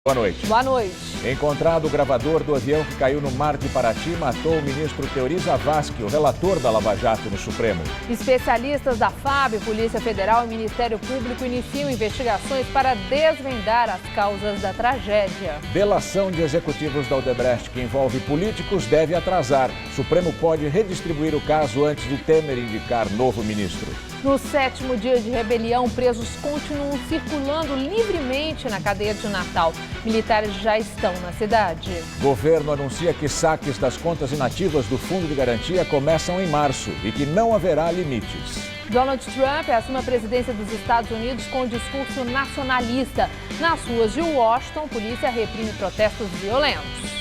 Boa noite. Boa noite. Encontrado o gravador do avião que caiu no mar de Paraty, matou o ministro Teori Zavascki, o relator da Lava Jato no Supremo. Especialistas da FAB, Polícia Federal e Ministério Público iniciam investigações para desvendar as causas da tragédia. Delação de executivos da Odebrecht que envolve políticos deve atrasar. O Supremo pode redistribuir o caso antes de Temer indicar novo ministro. No 7º dia de rebelião, presos continuam circulando livremente na cadeia de Natal. Militares já estão na cidade. Governo anuncia que saques das contas inativas do Fundo de Garantia começam em março e que não haverá limites. Donald Trump assume a presidência dos Estados Unidos com um discurso nacionalista. Nas ruas de Washington, a polícia reprime protestos violentos.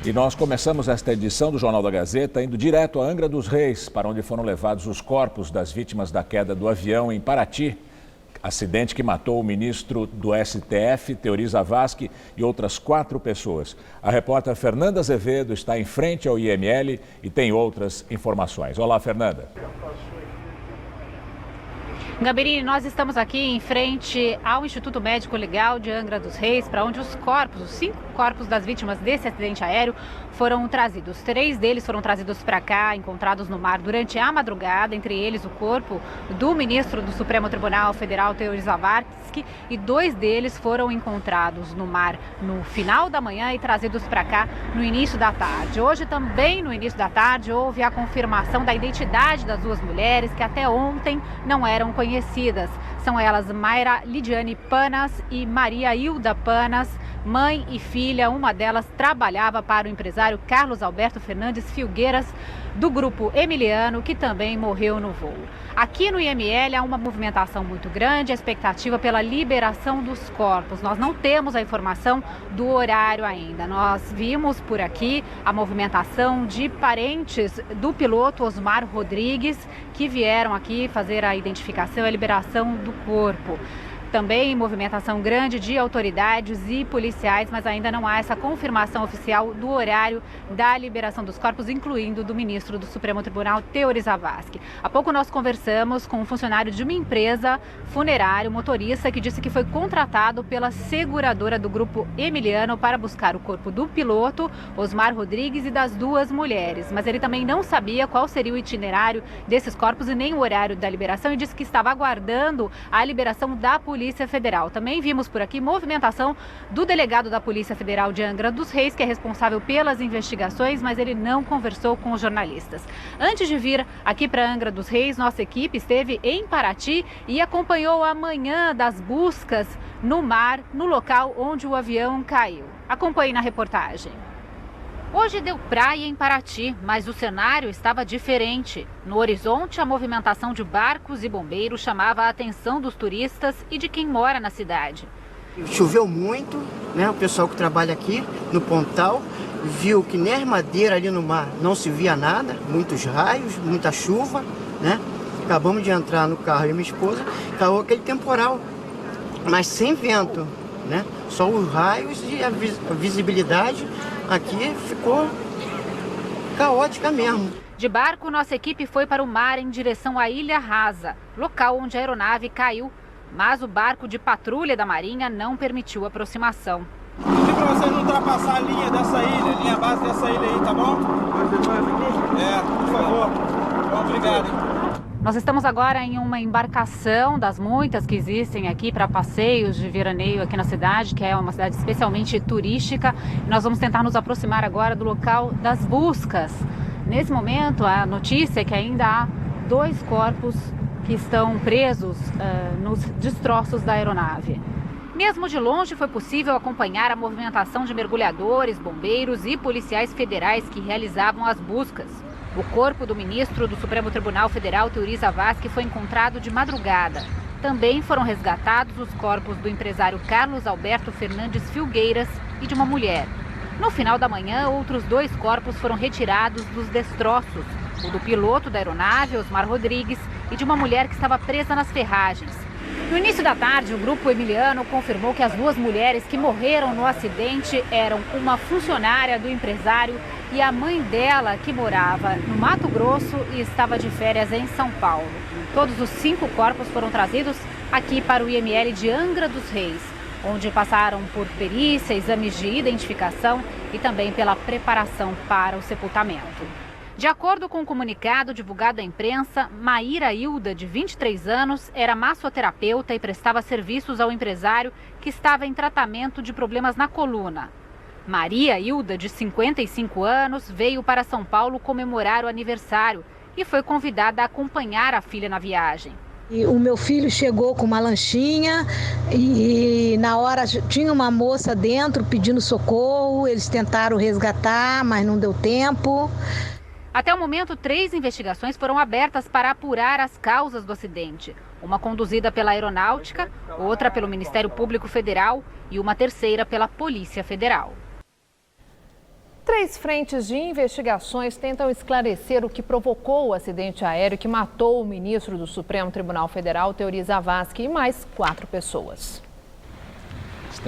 E nós começamos esta edição do Jornal da Gazeta indo direto a Angra dos Reis, para onde foram levados os corpos das vítimas da queda do avião em Paraty. Acidente que matou o ministro do STF, Teori Zavascki, e outras 4 pessoas. A repórter Fernanda Azevedo está em frente ao IML e tem outras informações. Olá, Fernanda. Gamberini, nós estamos aqui em frente ao Instituto Médico Legal de Angra dos Reis, para onde os 5 corpos das vítimas desse acidente aéreo foram trazidos. 3 deles foram trazidos para cá, encontrados no mar durante a madrugada, entre eles o corpo do ministro do Supremo Tribunal Federal, Teori Zavascki, e 2 deles foram encontrados no mar no final da manhã e trazidos para cá no início da tarde. Hoje também, no início da tarde, houve a confirmação da identidade das 2 mulheres que até ontem não eram conhecidas. São elas Mayra Lidiane Panas e Maria Hilda Panas, mãe e filha. Uma delas trabalhava para o empresário Carlos Alberto Fernandes Filgueiras, do grupo Emiliano, que também morreu no voo. Aqui no IML há uma movimentação muito grande, a expectativa pela liberação dos corpos. Nós não temos a informação do horário ainda. Nós vimos por aqui a movimentação de parentes do piloto Osmar Rodrigues, que vieram aqui fazer a identificação e a liberação do corpo. Também movimentação grande de autoridades e policiais, mas ainda não há essa confirmação oficial do horário da liberação dos corpos, incluindo do ministro do Supremo Tribunal, Teori Zavascki. Há pouco nós conversamos com um funcionário de uma empresa funerária, motorista, que disse que foi contratado pela seguradora do grupo Emiliano para buscar o corpo do piloto, Osmar Rodrigues, e das 2 mulheres. Mas ele também não sabia qual seria o itinerário desses corpos e nem o horário da liberação, e disse que estava aguardando a liberação da Polícia Federal. Também vimos por aqui movimentação do delegado da Polícia Federal de Angra dos Reis, que é responsável pelas investigações, mas ele não conversou com os jornalistas. Antes de vir aqui para Angra dos Reis, nossa equipe esteve em Paraty e acompanhou a manhã das buscas no mar, no local onde o avião caiu. Acompanhe na reportagem. Hoje deu praia em Paraty, mas o cenário estava diferente. No horizonte, a movimentação de barcos e bombeiros chamava a atenção dos turistas e de quem mora na cidade. Choveu muito, né? O pessoal que trabalha aqui no Pontal viu que nem armadeira ali no mar não se via nada, muitos raios, muita chuva, né? Acabamos de entrar no carro e minha esposa, caiu aquele temporal, mas sem vento, né? Só os raios e a visibilidade aqui ficou caótica mesmo. De barco, nossa equipe foi para o mar em direção à Ilha Rasa, local onde a aeronave caiu, mas o barco de patrulha da Marinha não permitiu aproximação. Pedi para vocês não ultrapassar a linha dessa ilha, a linha base dessa ilha aí, tá bom? Por favor. Bom, obrigado, hein? Nós estamos agora em uma embarcação das muitas que existem aqui para passeios de veraneio aqui na cidade, que é uma cidade especialmente turística. Nós vamos tentar nos aproximar agora do local das buscas. Nesse momento, a notícia é que ainda há 2 corpos que estão presos nos destroços da aeronave. Mesmo de longe, foi possível acompanhar a movimentação de mergulhadores, bombeiros e policiais federais que realizavam as buscas. O corpo do ministro do Supremo Tribunal Federal, Teori Zavascki, foi encontrado de madrugada. Também foram resgatados os corpos do empresário Carlos Alberto Fernandes Filgueiras e de uma mulher. No final da manhã, outros 2 corpos foram retirados dos destroços. O do piloto da aeronave, Osmar Rodrigues, e de uma mulher que estava presa nas ferragens. No início da tarde, o Grupo Emiliano confirmou que as duas mulheres que morreram no acidente eram uma funcionária do empresário e a mãe dela, que morava no Mato Grosso e estava de férias em São Paulo. Todos os 5 corpos foram trazidos aqui para o IML de Angra dos Reis, onde passaram por perícia, exames de identificação e também pela preparação para o sepultamento. De acordo com um comunicado divulgado à imprensa, Maíra Hilda, de 23 anos, era massoterapeuta e prestava serviços ao empresário que estava em tratamento de problemas na coluna. Maria Hilda, de 55 anos, veio para São Paulo comemorar o aniversário e foi convidada a acompanhar a filha na viagem. O meu filho chegou com uma lanchinha e na hora tinha uma moça dentro pedindo socorro, eles tentaram resgatar, mas não deu tempo. Até o momento, 3 investigações foram abertas para apurar as causas do acidente. Uma conduzida pela Aeronáutica, outra pelo Ministério Público Federal e uma terceira pela Polícia Federal. 3 frentes de investigações tentam esclarecer o que provocou o acidente aéreo que matou o ministro do Supremo Tribunal Federal, Teori Zavascki, e mais 4 pessoas.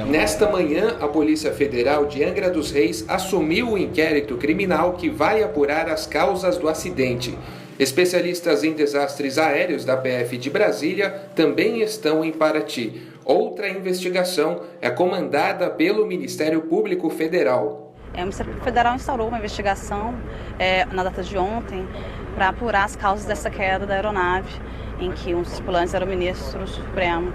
Nesta manhã, a Polícia Federal de Angra dos Reis assumiu o inquérito criminal que vai apurar as causas do acidente. Especialistas em desastres aéreos da PF de Brasília também estão em Paraty. Outra investigação é comandada pelo Ministério Público Federal. O Ministério Público Federal instaurou uma investigação na data de ontem para apurar as causas dessa queda da aeronave, em que um dos tripulantes era o ministro do Supremo.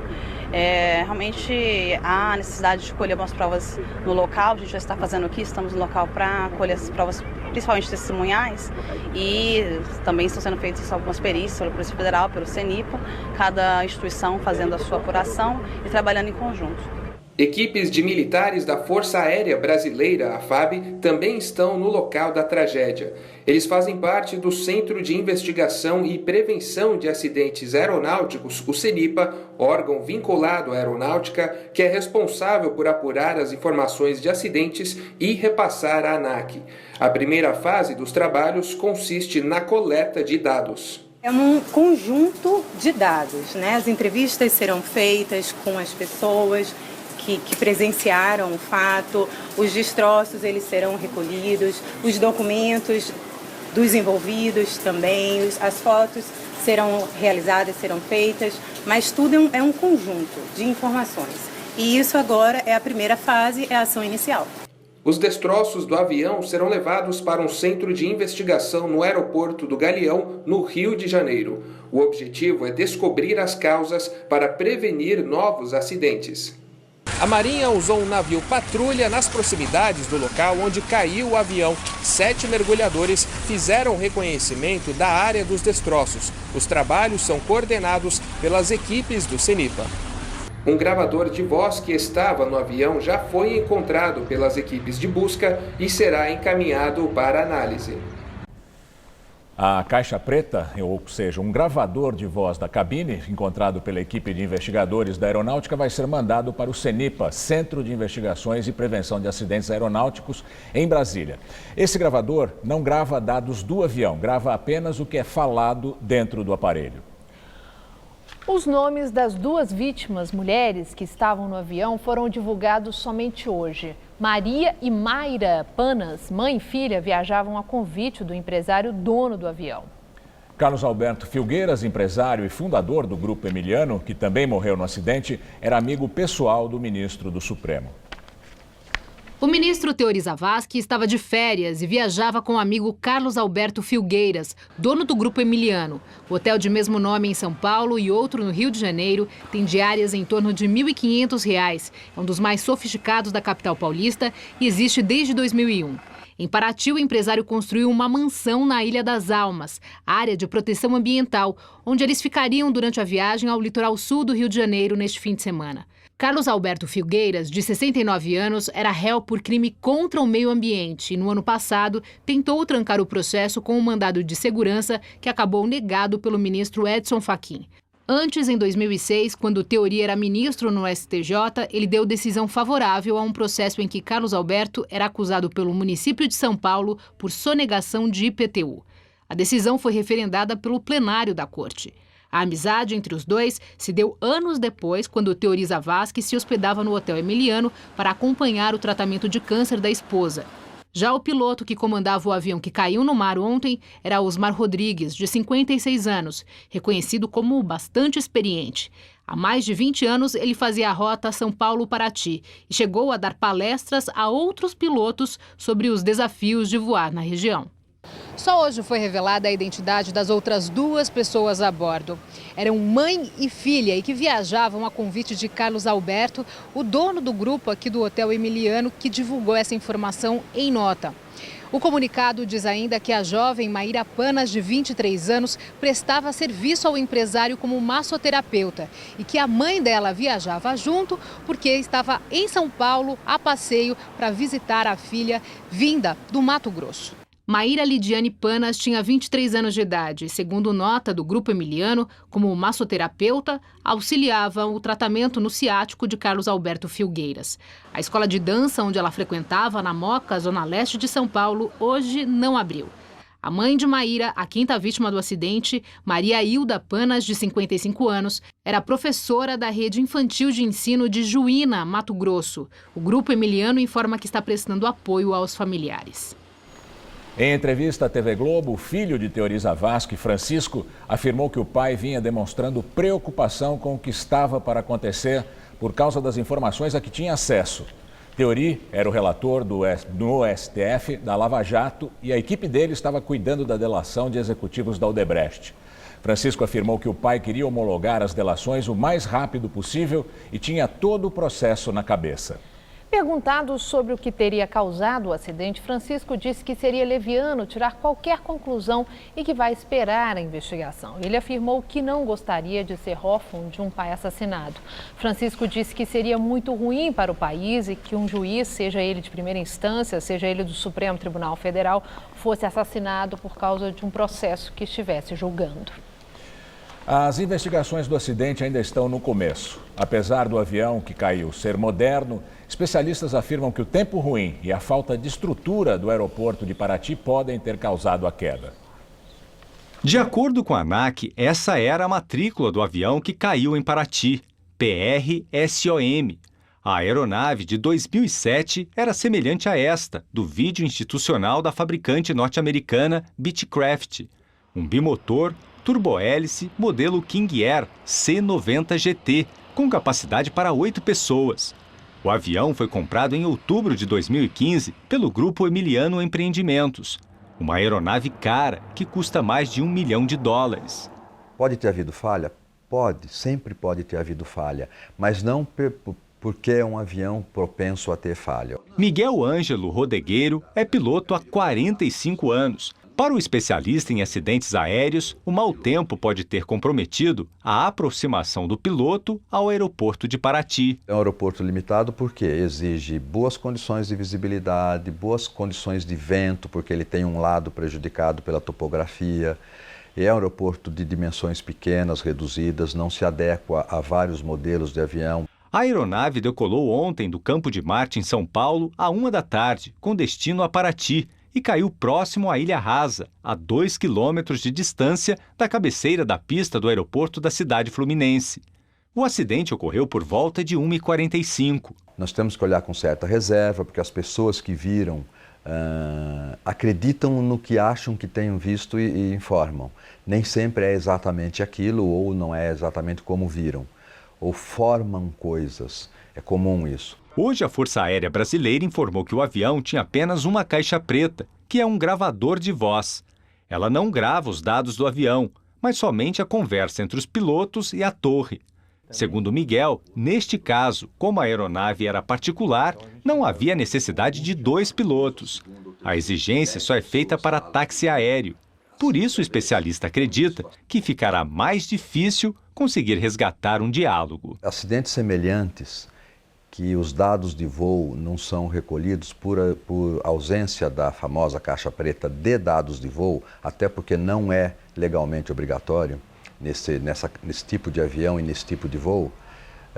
Realmente há necessidade de colher algumas provas no local, a gente já está fazendo aqui, estamos no local para colher as provas, principalmente testemunhais, e também estão sendo feitas algumas perícias pela Polícia Federal, pelo CENIPA, cada instituição fazendo a sua apuração e trabalhando em conjunto. Equipes de militares da Força Aérea Brasileira, a FAB, também estão no local da tragédia. Eles fazem parte do Centro de Investigação e Prevenção de Acidentes Aeronáuticos, o CENIPA, órgão vinculado à aeronáutica, que é responsável por apurar as informações de acidentes e repassar à ANAC. A primeira fase dos trabalhos consiste na coleta de dados. É um conjunto de dados, né? As entrevistas serão feitas com as pessoas que presenciaram o fato, os destroços eles serão recolhidos, os documentos dos envolvidos também, as fotos serão realizadas, serão feitas, mas tudo é um conjunto de informações. E isso agora é a primeira fase, é a ação inicial. Os destroços do avião serão levados para um centro de investigação no aeroporto do Galeão, no Rio de Janeiro. O objetivo é descobrir as causas para prevenir novos acidentes. A Marinha usou um navio patrulha nas proximidades do local onde caiu o avião. 7 mergulhadores fizeram o reconhecimento da área dos destroços. Os trabalhos são coordenados pelas equipes do CENIPA. Um gravador de voz que estava no avião já foi encontrado pelas equipes de busca e será encaminhado para análise. A caixa preta, ou seja, um gravador de voz da cabine, encontrado pela equipe de investigadores da Aeronáutica, vai ser mandado para o CENIPA, Centro de Investigações e Prevenção de Acidentes Aeronáuticos, em Brasília. Esse gravador não grava dados do avião, grava apenas o que é falado dentro do aparelho. Os nomes das 2 vítimas mulheres que estavam no avião foram divulgados somente hoje. Maria e Mayra Panas, mãe e filha, viajavam a convite do empresário dono do avião. Carlos Alberto Filgueiras, empresário e fundador do Grupo Emiliano, que também morreu no acidente, era amigo pessoal do ministro do Supremo. O ministro Teori Zavascki estava de férias e viajava com o amigo Carlos Alberto Filgueiras, dono do Grupo Emiliano. O hotel de mesmo nome em São Paulo e outro no Rio de Janeiro tem diárias em torno de R$ 1.500. É um dos mais sofisticados da capital paulista e existe desde 2001. Em Paraty, o empresário construiu uma mansão na Ilha das Almas, área de proteção ambiental, onde eles ficariam durante a viagem ao litoral sul do Rio de Janeiro neste fim de semana. Carlos Alberto Filgueiras, de 69 anos, era réu por crime contra o meio ambiente e, no ano passado, tentou trancar o processo com um mandado de segurança que acabou negado pelo ministro Edson Fachin. Antes, em 2006, quando Teori era ministro no STJ, ele deu decisão favorável a um processo em que Carlos Alberto era acusado pelo município de São Paulo por sonegação de IPTU. A decisão foi referendada pelo plenário da corte. A amizade entre os dois se deu anos depois, quando Teoriza Vasquez se hospedava no Hotel Emiliano para acompanhar o tratamento de câncer da esposa. Já o piloto que comandava o avião que caiu no mar ontem era Osmar Rodrigues, de 56 anos, reconhecido como bastante experiente. Há mais de 20 anos, ele fazia a rota São Paulo-Paraty e chegou a dar palestras a outros pilotos sobre os desafios de voar na região. Só hoje foi revelada a identidade das outras 2 pessoas a bordo. Eram mãe e filha e que viajavam a convite de Carlos Alberto, o dono do grupo aqui do Hotel Emiliano, que divulgou essa informação em nota. O comunicado diz ainda que a jovem Maíra Panas, de 23 anos, prestava serviço ao empresário como massoterapeuta e que a mãe dela viajava junto porque estava em São Paulo a passeio para visitar a filha vinda do Mato Grosso. Maíra Lidiane Panas tinha 23 anos de idade e, segundo nota do Grupo Emiliano, como massoterapeuta, auxiliava o tratamento no ciático de Carlos Alberto Filgueiras. A escola de dança onde ela frequentava, na Moca, zona leste de São Paulo, hoje não abriu. A mãe de Maíra, a 5ª vítima do acidente, Maria Hilda Panas, de 55 anos, era professora da rede infantil de ensino de Juína, Mato Grosso. O Grupo Emiliano informa que está prestando apoio aos familiares. Em entrevista à TV Globo, o filho de Teoriza Vasquez, Francisco, afirmou que o pai vinha demonstrando preocupação com o que estava para acontecer por causa das informações a que tinha acesso. Teori era o relator no STF da Lava Jato e a equipe dele estava cuidando da delação de executivos da Odebrecht. Francisco afirmou que o pai queria homologar as delações o mais rápido possível e tinha todo o processo na cabeça. Perguntado sobre o que teria causado o acidente, Francisco disse que seria leviano tirar qualquer conclusão e que vai esperar a investigação. Ele afirmou que não gostaria de ser órfão de um pai assassinado. Francisco disse que seria muito ruim para o país e que um juiz, seja ele de primeira instância, seja ele do Supremo Tribunal Federal, fosse assassinado por causa de um processo que estivesse julgando. As investigações do acidente ainda estão no começo. Apesar do avião que caiu ser moderno, especialistas afirmam que o tempo ruim e a falta de estrutura do aeroporto de Paraty podem ter causado a queda. De acordo com a ANAC, essa era a matrícula do avião que caiu em Paraty, PRSOM. A aeronave de 2007 era semelhante a esta, do vídeo institucional da fabricante norte-americana Beechcraft. Um bimotor turbohélice modelo King Air C90 GT, com capacidade para 8 pessoas. O avião foi comprado em outubro de 2015 pelo Grupo Emiliano Empreendimentos, uma aeronave cara que custa mais de $1 milhão. Pode ter havido falha? Pode, sempre pode ter havido falha, mas não porque é um avião propenso a ter falha. Miguel Ângelo Rodegueiro é piloto há 45 anos. Para o especialista em acidentes aéreos, o mau tempo pode ter comprometido a aproximação do piloto ao aeroporto de Paraty. É um aeroporto limitado porque exige boas condições de visibilidade, boas condições de vento, porque ele tem um lado prejudicado pela topografia. É um aeroporto de dimensões pequenas, reduzidas, não se adequa a vários modelos de avião. A aeronave decolou ontem do Campo de Marte, em São Paulo, à 1 da tarde, com destino a Paraty, e caiu próximo à Ilha Rasa, a 2 quilômetros de distância da cabeceira da pista do aeroporto da cidade fluminense. O acidente ocorreu por volta de 1h45. Nós temos que olhar com certa reserva, porque as pessoas que viram acreditam no que acham que tenham visto e informam. Nem sempre é exatamente aquilo ou não é exatamente como viram. Ou formam coisas. É comum isso. Hoje, a Força Aérea Brasileira informou que o avião tinha apenas uma caixa preta, que é um gravador de voz. Ela não grava os dados do avião, mas somente a conversa entre os pilotos e a torre. Segundo Miguel, neste caso, como a aeronave era particular, não havia necessidade de 2 pilotos. A exigência só é feita para táxi aéreo. Por isso, o especialista acredita que ficará mais difícil conseguir resgatar um diálogo. Acidentes semelhantes, que os dados de voo não são recolhidos por ausência da famosa caixa preta de dados de voo, até porque não é legalmente obrigatório nesse tipo de avião e nesse tipo de voo,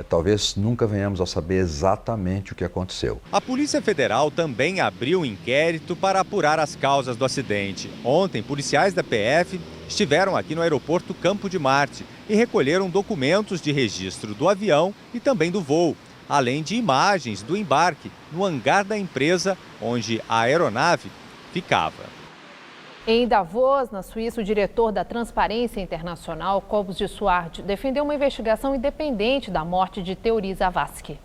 talvez nunca venhamos a saber exatamente o que aconteceu. A Polícia Federal também abriu um inquérito para apurar as causas do acidente. Ontem, policiais da PF estiveram aqui no aeroporto Campo de Marte e recolheram documentos de registro do avião e também do voo, além de imagens do embarque no hangar da empresa onde a aeronave ficava. Em Davos, na Suíça, o diretor da Transparência Internacional, Cobus de Suarte, defendeu uma investigação independente da morte de Teori Zavascki.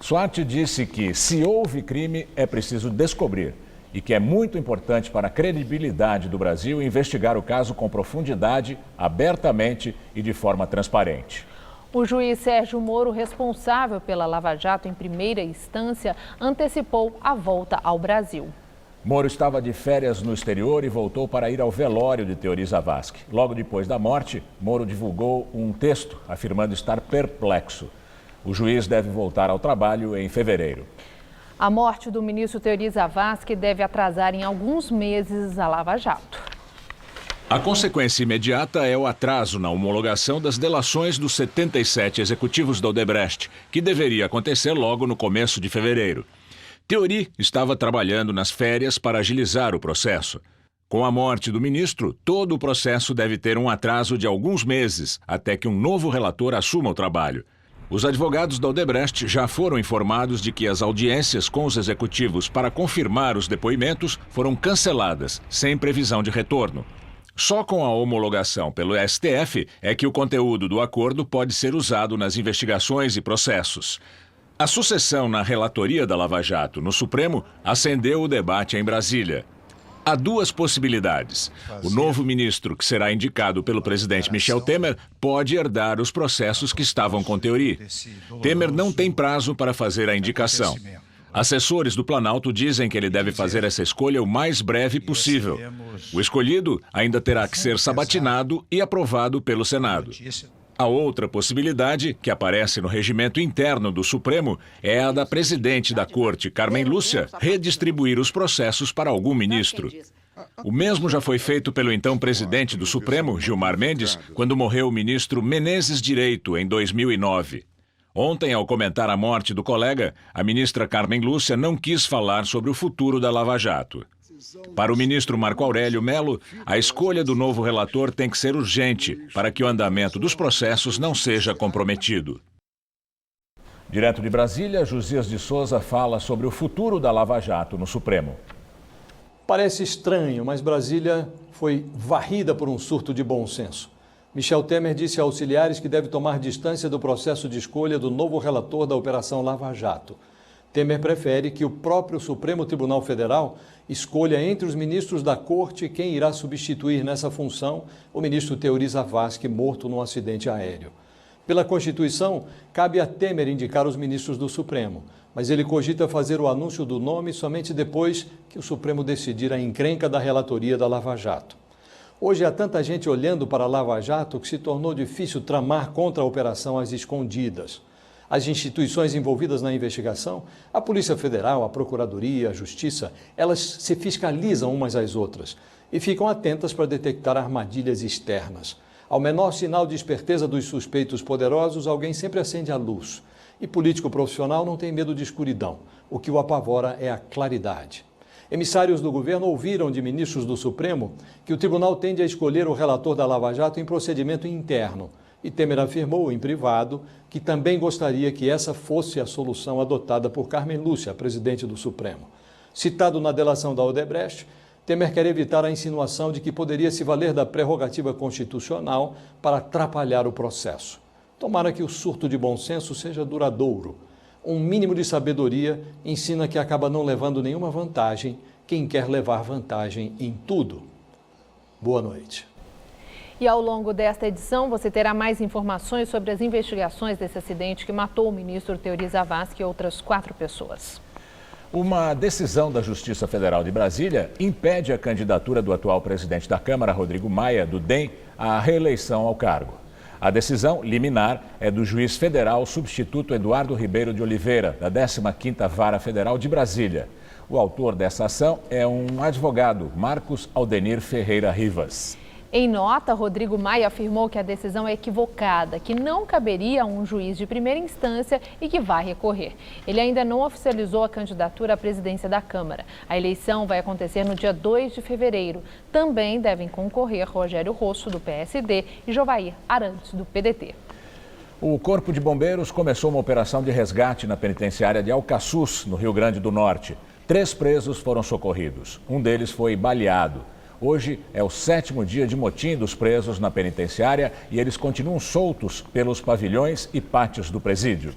Suarte disse que, se houve crime, é preciso descobrir e que é muito importante para a credibilidade do Brasil investigar o caso com profundidade, abertamente e de forma transparente. O juiz Sérgio Moro, responsável pela Lava Jato em primeira instância, antecipou a volta ao Brasil. Moro estava de férias no exterior e voltou para ir ao velório de Teori Zavascki. Logo depois da morte, Moro divulgou um texto afirmando estar perplexo. O juiz deve voltar ao trabalho em fevereiro. A morte do ministro Teori Zavascki deve atrasar em alguns meses a Lava Jato. A consequência imediata é o atraso na homologação das delações dos 77 executivos da Odebrecht, que deveria acontecer logo no começo de fevereiro. Teori estava trabalhando nas férias para agilizar o processo. Com a morte do ministro, todo o processo deve ter um atraso de alguns meses, até que um novo relator assuma o trabalho. Os advogados da Odebrecht já foram informados de que as audiências com os executivos para confirmar os depoimentos foram canceladas, sem previsão de retorno. Só com a homologação pelo STF é que o conteúdo do acordo pode ser usado nas investigações e processos. A sucessão na relatoria da Lava Jato no Supremo acendeu o debate em Brasília. Há duas possibilidades. O novo ministro, que será indicado pelo presidente Michel Temer, pode herdar os processos que estavam com Teori. Temer não tem prazo para fazer a indicação. Assessores do Planalto dizem que ele deve fazer essa escolha o mais breve possível. O escolhido ainda terá que ser sabatinado e aprovado pelo Senado. A outra possibilidade, que aparece no regimento interno do Supremo, é a da presidente da Corte, Carmen Lúcia, redistribuir os processos para algum ministro. O mesmo já foi feito pelo então presidente do Supremo, Gilmar Mendes, quando morreu o ministro Menezes Direito, em 2009. Ontem, ao comentar a morte do colega, a ministra Carmen Lúcia não quis falar sobre o futuro da Lava Jato. Para o ministro Marco Aurélio Mello, a escolha do novo relator tem que ser urgente para que o andamento dos processos não seja comprometido. Direto de Brasília, Josias de Souza fala sobre o futuro da Lava Jato no Supremo. Parece estranho, mas Brasília foi varrida por um surto de bom senso. Michel Temer disse a auxiliares que deve tomar distância do processo de escolha do novo relator da Operação Lava Jato. Temer prefere que o próprio Supremo Tribunal Federal escolha entre os ministros da Corte quem irá substituir nessa função o ministro Teori Zavascki, morto num acidente aéreo. Pela Constituição, cabe a Temer indicar os ministros do Supremo, mas ele cogita fazer o anúncio do nome somente depois que o Supremo decidir a encrenca da relatoria da Lava Jato. Hoje há tanta gente olhando para a Lava Jato que se tornou difícil tramar contra a operação às escondidas. As instituições envolvidas na investigação, a Polícia Federal, a Procuradoria, a Justiça, elas se fiscalizam umas às outras e ficam atentas para detectar armadilhas externas. Ao menor sinal de esperteza dos suspeitos poderosos, alguém sempre acende a luz. E político profissional não tem medo de escuridão. O que o apavora é a claridade. Emissários do governo ouviram de ministros do Supremo que o tribunal tende a escolher o relator da Lava Jato em procedimento interno. E Temer afirmou, em privado, que também gostaria que essa fosse a solução adotada por Carmen Lúcia, presidente do Supremo. Citado na delação da Odebrecht, Temer quer evitar a insinuação de que poderia se valer da prerrogativa constitucional para atrapalhar o processo. Tomara que o surto de bom senso seja duradouro. Um mínimo de sabedoria ensina que acaba não levando nenhuma vantagem quem quer levar vantagem em tudo. Boa noite. E ao longo desta edição, você terá mais informações sobre as investigações desse acidente que matou o ministro Teori Zavascki e outras 4 pessoas. Uma decisão da Justiça Federal de Brasília impede a candidatura do atual presidente da Câmara, Rodrigo Maia, do DEM, à reeleição ao cargo. A decisão liminar é do juiz federal substituto Eduardo Ribeiro de Oliveira, da 15ª Vara Federal de Brasília. O autor dessa ação é um advogado, Marcos Aldenir Ferreira Rivas. Em nota, Rodrigo Maia afirmou que a decisão é equivocada, que não caberia a um juiz de primeira instância e que vai recorrer. Ele ainda não oficializou a candidatura à presidência da Câmara. A eleição vai acontecer no dia 2 de fevereiro. Também devem concorrer Rogério Rosso, do PSD, e Jovair Arantes, do PDT. O Corpo de Bombeiros começou uma operação de resgate na penitenciária de Alcaçuz, no Rio Grande do Norte. 3 presos foram socorridos. Um deles foi baleado. Hoje é o 7º dia de motim dos presos na penitenciária e eles continuam soltos pelos pavilhões e pátios do presídio.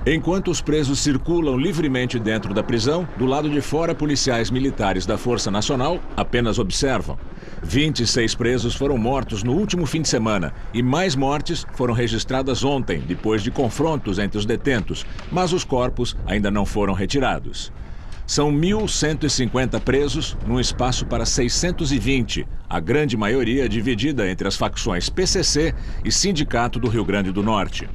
Enquanto os presos circulam livremente dentro da prisão, do lado de fora, policiais militares da Força Nacional apenas observam. 26 presos foram mortos no último fim de semana e mais mortes foram registradas ontem, depois de confrontos entre os detentos, mas os corpos ainda não foram retirados. São 1.150 presos num espaço para 620, a grande maioria dividida entre as facções PCC e Sindicato do Rio Grande do Norte.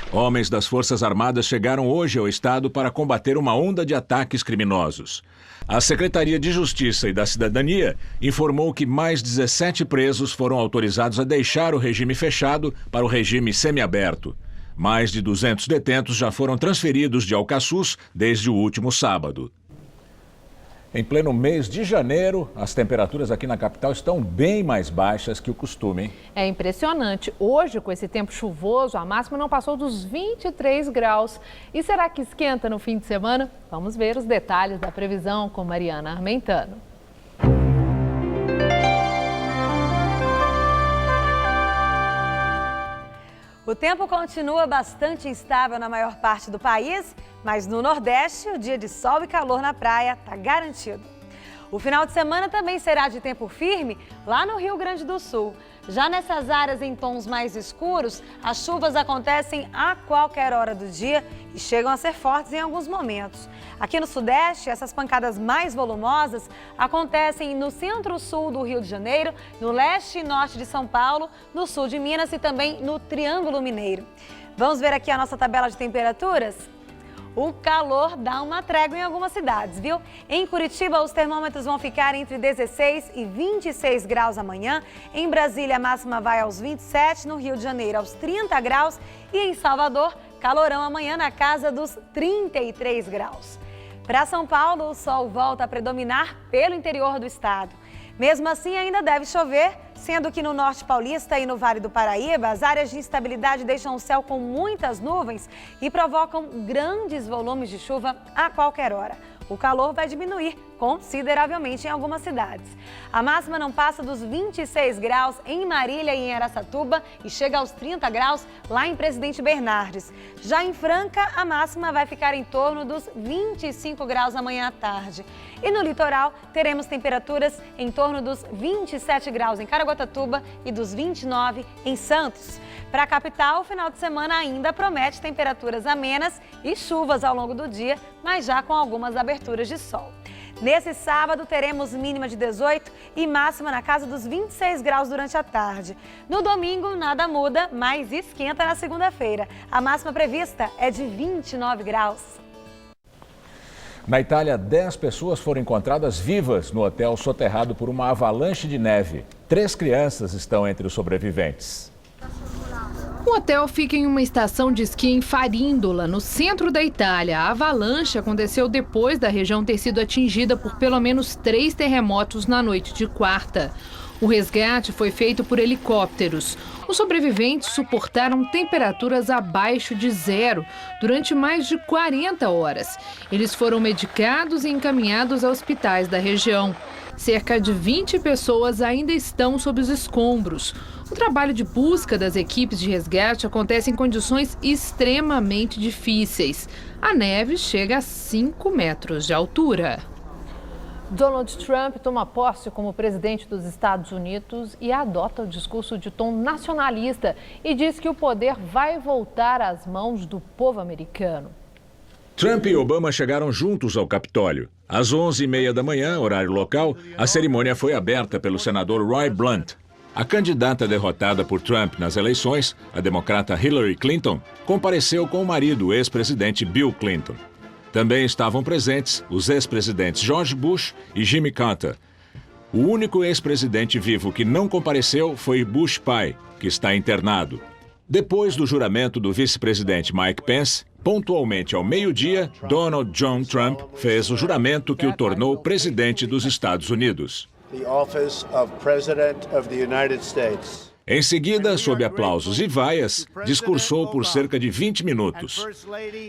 Homens das Forças Armadas chegaram hoje ao estado para combater uma onda de ataques criminosos. A Secretaria de Justiça e da Cidadania informou que mais 17 presos foram autorizados a deixar o regime fechado para o regime semiaberto. Mais de 200 detentos já foram transferidos de Alcaçuz desde o último sábado. Em pleno mês de janeiro, as temperaturas aqui na capital estão bem mais baixas que o costume, hein? É impressionante. Hoje, com esse tempo chuvoso, a máxima não passou dos 23 graus. E será que esquenta no fim de semana? Vamos ver os detalhes da previsão com Mariana Armentano. O tempo continua bastante instável na maior parte do país, mas no Nordeste, o dia de sol e calor na praia está garantido. O final de semana também será de tempo firme lá no Rio Grande do Sul. Já nessas áreas em tons mais escuros, as chuvas acontecem a qualquer hora do dia e chegam a ser fortes em alguns momentos. Aqui no Sudeste, essas pancadas mais volumosas acontecem no centro-sul do Rio de Janeiro, no leste e norte de São Paulo, no sul de Minas e também no Triângulo Mineiro. Vamos ver aqui a nossa tabela de temperaturas? O calor dá uma trégua em algumas cidades, viu? Em Curitiba, os termômetros vão ficar entre 16 e 26 graus amanhã. Em Brasília, a máxima vai aos 27, no Rio de Janeiro aos 30 graus e em Salvador, calorão amanhã na casa dos 33 graus. Para São Paulo, o sol volta a predominar pelo interior do estado. Mesmo assim, ainda deve chover, sendo que no norte paulista e no Vale do Paraíba, as áreas de instabilidade deixam o céu com muitas nuvens e provocam grandes volumes de chuva a qualquer hora. O calor vai diminuir consideravelmente em algumas cidades. A máxima não passa dos 26 graus em Marília e em Araçatuba e chega aos 30 graus lá em Presidente Bernardes. Já em Franca, a máxima vai ficar em torno dos 25 graus amanhã à tarde. E no litoral, teremos temperaturas em torno dos 27 graus em Caraguatatuba e dos 29 em Santos. Para a capital, o final de semana ainda promete temperaturas amenas e chuvas ao longo do dia, mas já com algumas aberturas de sol. Nesse sábado, teremos mínima de 18 e máxima na casa dos 26 graus durante a tarde. No domingo, nada muda, mas esquenta na segunda-feira. A máxima prevista é de 29 graus. Na Itália, 10 pessoas foram encontradas vivas no hotel soterrado por uma avalanche de neve. 3 crianças estão entre os sobreviventes. O hotel fica em uma estação de esqui em Faríndola, no centro da Itália. A avalanche aconteceu depois da região ter sido atingida por pelo menos 3 terremotos na noite de quarta. O resgate foi feito por helicópteros. Os sobreviventes suportaram temperaturas abaixo de zero durante mais de 40 horas. Eles foram medicados e encaminhados a hospitais da região. Cerca de 20 pessoas ainda estão sob os escombros. O trabalho de busca das equipes de resgate acontece em condições extremamente difíceis. A neve chega a 5 metros de altura. Donald Trump toma posse como presidente dos Estados Unidos e adota o discurso de tom nacionalista e diz que o poder vai voltar às mãos do povo americano. Trump e Obama chegaram juntos ao Capitólio. Às 11h30 da manhã, horário local, a cerimônia foi aberta pelo senador Roy Blunt. A candidata derrotada por Trump nas eleições, a democrata Hillary Clinton, compareceu com o marido, o ex-presidente Bill Clinton. Também estavam presentes os ex-presidentes George Bush e Jimmy Carter. O único ex-presidente vivo que não compareceu foi Bush pai, que está internado. Depois do juramento do vice-presidente Mike Pence, pontualmente ao meio-dia, Donald John Trump fez o juramento que o tornou presidente dos Estados Unidos. Em seguida, sob aplausos e vaias, discursou por cerca de 20 minutos.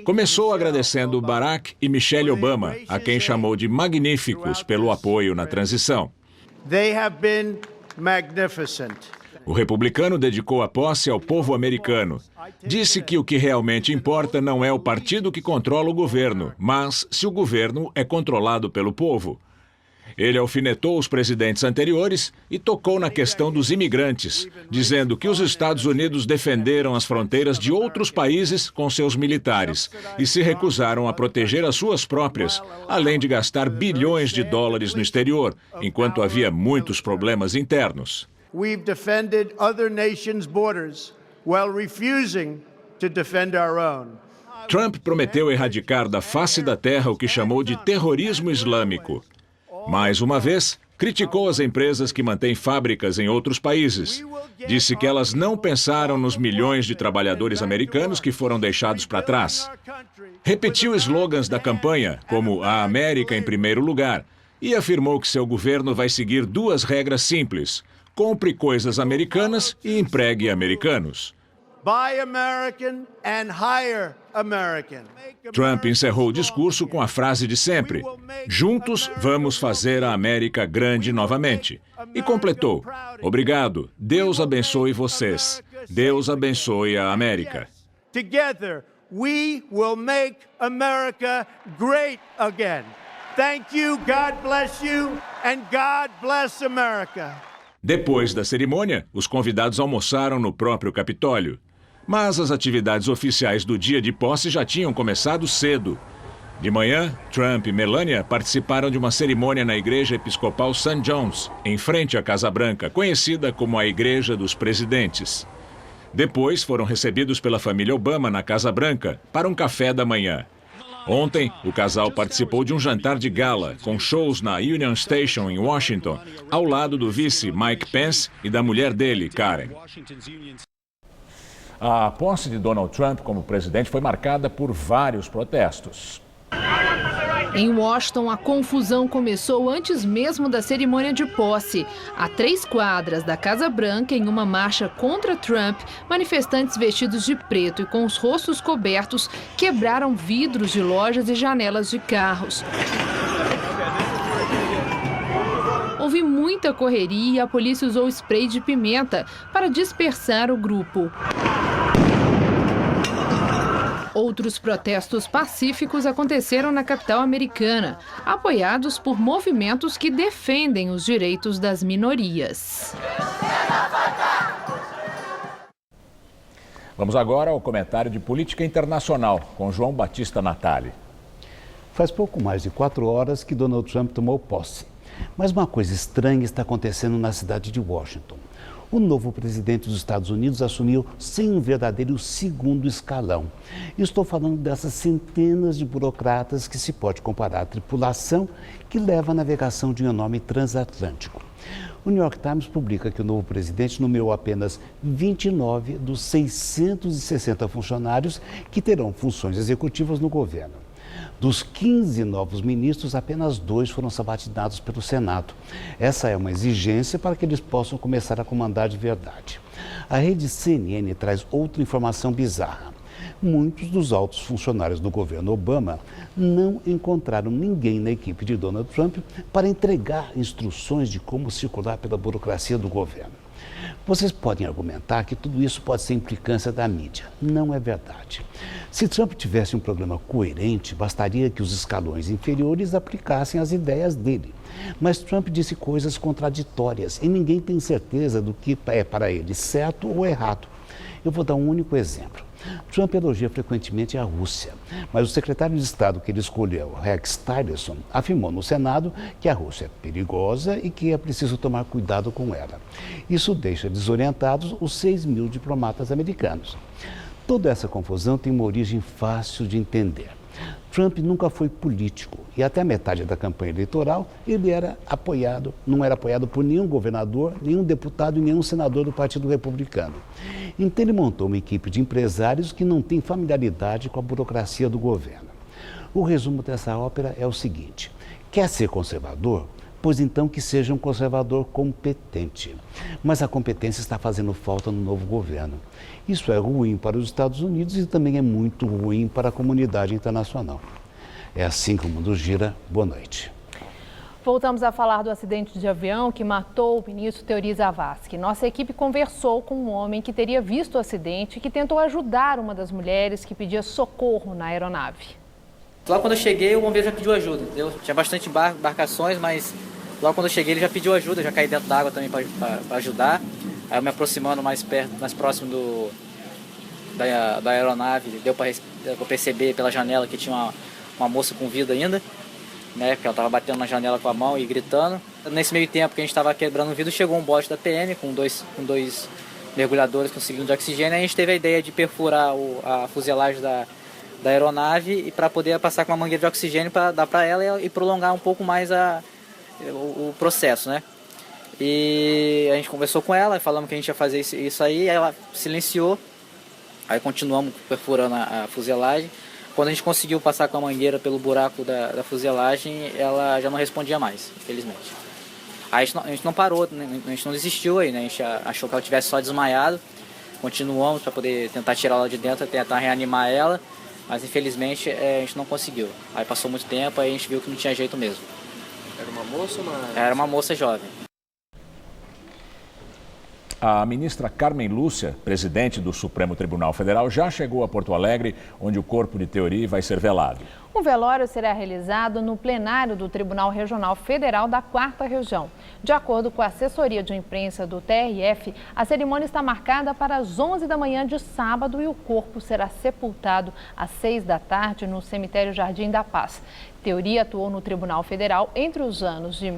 Começou agradecendo Barack e Michelle Obama, a quem chamou de magníficos pelo apoio na transição. O republicano dedicou a posse ao povo americano. Disse que o que realmente importa não é o partido que controla o governo, mas se o governo é controlado pelo povo. Ele alfinetou os presidentes anteriores e tocou na questão dos imigrantes, dizendo que os Estados Unidos defenderam as fronteiras de outros países com seus militares e se recusaram a proteger as suas próprias, além de gastar bilhões de dólares no exterior, enquanto havia muitos problemas internos. We've defended other nations' borders while refusing to defend our own. Trump prometeu erradicar da face da terra o que chamou de terrorismo islâmico. Mais uma vez, criticou as empresas que mantêm fábricas em outros países. Disse que elas não pensaram nos milhões de trabalhadores americanos que foram deixados para trás. Repetiu slogans da campanha, como a América em primeiro lugar, e afirmou que seu governo vai seguir duas regras simples: compre coisas americanas e empregue americanos. Buy American and hire American. Trump encerrou o discurso com a frase de sempre: juntos vamos fazer a América grande novamente. E completou: obrigado, Deus abençoe vocês. Deus abençoe a América. Together we will make America great again. Thank you, God bless you, and God bless America. Depois da cerimônia, os convidados almoçaram no próprio Capitólio. Mas as atividades oficiais do dia de posse já tinham começado cedo. De manhã, Trump e Melania participaram de uma cerimônia na Igreja Episcopal St. John's, em frente à Casa Branca, conhecida como a Igreja dos Presidentes. Depois, foram recebidos pela família Obama na Casa Branca para um café da manhã. Ontem, o casal participou de um jantar de gala, com shows na Union Station, em Washington, ao lado do vice Mike Pence e da mulher dele, Karen. A posse de Donald Trump como presidente foi marcada por vários protestos. Em Washington, a confusão começou antes mesmo da cerimônia de posse. A 3 quadras da Casa Branca, em uma marcha contra Trump, manifestantes vestidos de preto e com os rostos cobertos quebraram vidros de lojas e janelas de carros. Houve muita correria e a polícia usou spray de pimenta para dispersar o grupo. Outros protestos pacíficos aconteceram na capital americana, apoiados por movimentos que defendem os direitos das minorias. Vamos agora ao comentário de política internacional, com João Batista Natali. Faz pouco mais de 4 horas que Donald Trump tomou posse. Mas uma coisa estranha está acontecendo na cidade de Washington. O novo presidente dos Estados Unidos assumiu sem um verdadeiro segundo escalão. Estou falando dessas centenas de burocratas que se pode comparar à tripulação que leva a navegação de um enorme transatlântico. O New York Times publica que o novo presidente nomeou apenas 29 dos 660 funcionários que terão funções executivas no governo. Dos 15 novos ministros, apenas 2 foram sabatinados pelo Senado. Essa é uma exigência para que eles possam começar a comandar de verdade. A rede CNN traz outra informação bizarra. Muitos dos altos funcionários do governo Obama não encontraram ninguém na equipe de Donald Trump para entregar instruções de como circular pela burocracia do governo. Vocês podem argumentar que tudo isso pode ser implicância da mídia. Não é verdade. Se Trump tivesse um programa coerente, bastaria que os escalões inferiores aplicassem as ideias dele. Mas Trump disse coisas contraditórias e ninguém tem certeza do que é para ele certo ou errado. Eu vou dar um único exemplo. Trump elogia frequentemente a Rússia, mas o secretário de Estado que ele escolheu, Rex Tillerson, afirmou no Senado que a Rússia é perigosa e que é preciso tomar cuidado com ela. Isso deixa desorientados os 6 mil diplomatas americanos. Toda essa confusão tem uma origem fácil de entender. Trump nunca foi político e até a metade da campanha eleitoral ele não era apoiado por nenhum governador, nenhum deputado e nenhum senador do Partido Republicano. Então ele montou uma equipe de empresários que não tem familiaridade com a burocracia do governo. O resumo dessa ópera é o seguinte: quer ser conservador? Pois então que seja um conservador competente. Mas a competência está fazendo falta no novo governo. Isso é ruim para os Estados Unidos e também é muito ruim para a comunidade internacional. É assim que o mundo gira. Boa noite. Voltamos a falar do acidente de avião que matou o ministro Teori Zavascki. Nossa equipe conversou com um homem que teria visto o acidente e que tentou ajudar uma das mulheres que pedia socorro na aeronave. Logo quando eu cheguei, o bombeiro já pediu ajuda, entendeu? Tinha bastante embarcações, mas logo quando eu cheguei ele já pediu ajuda, eu já caí dentro da água também para ajudar. Aí eu me aproximando mais próximo da aeronave, deu para perceber pela janela que tinha uma moça com vida ainda, né? Porque ela estava batendo na janela com a mão e gritando. Nesse meio tempo que a gente estava quebrando o vidro, chegou um bote da PM com dois mergulhadores com cilindro de oxigênio. Aí a gente teve a ideia de perfurar a fuselagem da aeronave e para poder passar com uma mangueira de oxigênio para dar para ela e prolongar um pouco mais o processo, né? E a gente conversou com ela, falamos que a gente ia fazer isso aí, ela silenciou, aí continuamos perfurando a fuselagem. Quando a gente conseguiu passar com a mangueira pelo buraco da fuselagem, ela já não respondia mais, infelizmente. Aí a gente não parou, a gente não desistiu aí, né? A gente achou que ela tivesse só desmaiado, continuamos para poder tentar tirar ela de dentro, tentar reanimar ela. Mas infelizmente a gente não conseguiu. Aí passou muito tempo, aí a gente viu que não tinha jeito mesmo. Era uma moça ou uma... Era uma moça jovem. A ministra Carmen Lúcia, presidente do Supremo Tribunal Federal, já chegou a Porto Alegre, onde o corpo de Teori vai ser velado. O velório será realizado no plenário do Tribunal Regional Federal da 4ª Região. De acordo com a assessoria de imprensa do TRF, a cerimônia está marcada para as 11 da manhã de sábado e o corpo será sepultado às 6 da tarde no cemitério Jardim da Paz. Teori atuou no Tribunal Federal entre os anos de